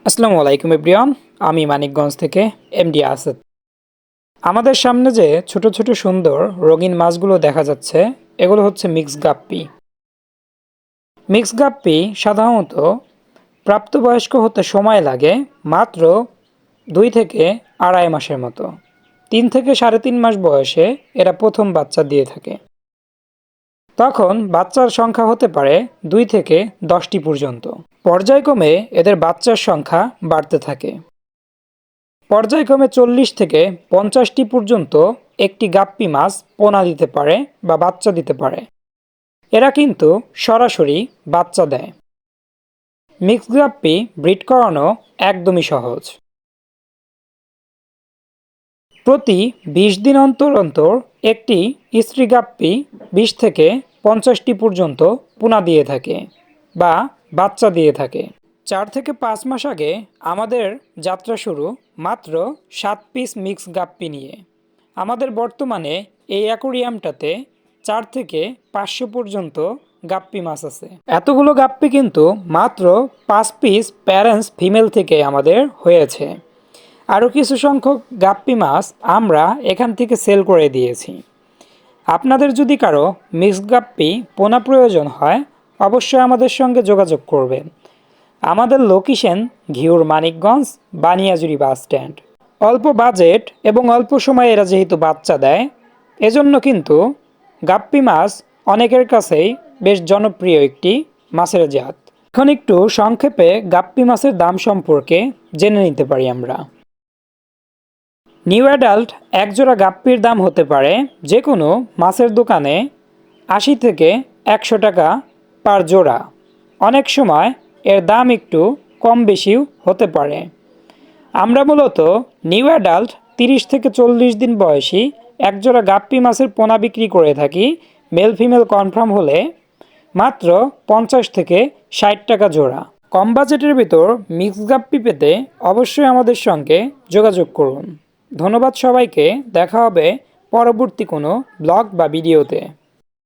আসসালামু আলাইকুম এভরিওয়ান। আমি মানিকগঞ্জ থেকে এমডি আসাদ। আমাদের সামনে যে ছোট ছোট সুন্দর রঙিন মাছগুলো দেখা যাচ্ছে, এগুলো হচ্ছে মিক্স গাপ্পি। মিক্স গাপ্পি সাধারণত প্রাপ্তবয়স্ক হতে সময় লাগে মাত্র 2 থেকে 2.5 মাসের মতো। 3 থেকে 3.5 মাস বয়সে এরা প্রথম বাচ্চা দিয়ে থাকে। তখন বাচ্চার সংখ্যা হতে পারে 2 থেকে 10টি পর্যন্ত। পর্যায়ক্রমে এদের বাচ্চার সংখ্যা বাড়তে থাকে। পর্যায়ক্রমে 40 থেকে 50টি পর্যন্ত একটি গাপ্পি মাছ পোনা দিতে পারে বা বাচ্চা দিতে পারে। এরা কিন্তু সরাসরি বাচ্চা দেয়। মিক্সড গাপ্পি ব্রিড করানো একদমই সহজ। প্রতি 20 দিন অন্তর অন্তর একটি স্ত্রী গাপ্পি 20 থেকে 50টি পর্যন্ত পোনা দিয়ে থাকে বা বাচ্চা দিয়ে থাকে। 4 থেকে 5 মাস আগে আমাদের যাত্রা শুরু মাত্র 7 পিস মিক্স গাপ্পি নিয়ে। আমাদের বর্তমানে এই অ্যাকোরিয়ামটাতে 4 থেকে 500 পর্যন্ত গাপ্পি মাছ আছে। এতগুলো গাপ্পি কিন্তু মাত্র 5 পিস প্যারেন্টস ফিমেল থেকে আমাদের হয়েছে। আরও কিছু সংখ্যক গাপ্পি মাছ আমরা এখান থেকে সেল করে দিয়েছি। আপনাদের যদি কারো মিক্সড গাপ্পি পোনা প্রয়োজন হয়, অবশ্যই আমাদের সঙ্গে যোগাযোগ করবেন। আমাদের location Ghior Manikganj Baniajuri bus stand. অল্প বাজেট এবং অল্প সময়ে এরা যেহেতু বাচ্চা দেয়, এজন্য কিন্তু গাপ্পি মাছ অনেকের কাছেই বেশ জনপ্রিয় একটি মাছের জাত। এখন একটু সংক্ষেপে গাপ্পি মাছের দাম সম্পর্কে জেনে নিতে পারি আমরা। নিউ অ্যাডাল্ট একজোড়া গাপ্পির দাম হতে পারে যে কোনো মাছের দোকানে 80 থেকে 100 টাকা পার জোড়া। অনেক সময় এর দাম একটু কম বেশিও হতে পারে। আমরা মূলত নিউ অ্যাডাল্ট 30 থেকে 40 দিন বয়সী একজোড়া গাপ্পি মাছের পোনা বিক্রি করে থাকি। মেল ফিমেল কনফার্ম হলে মাত্র 50 থেকে 60 টাকা জোড়া। কম বাজেটের ভিতর মিক্স গাপ্পি পেতে অবশ্যই আমাদের সঙ্গে যোগাযোগ করুন। ধন্যবাদ সবাইকে। দেখা হবে পরবর্তী কোনো ব্লগ বা ভিডিওতে।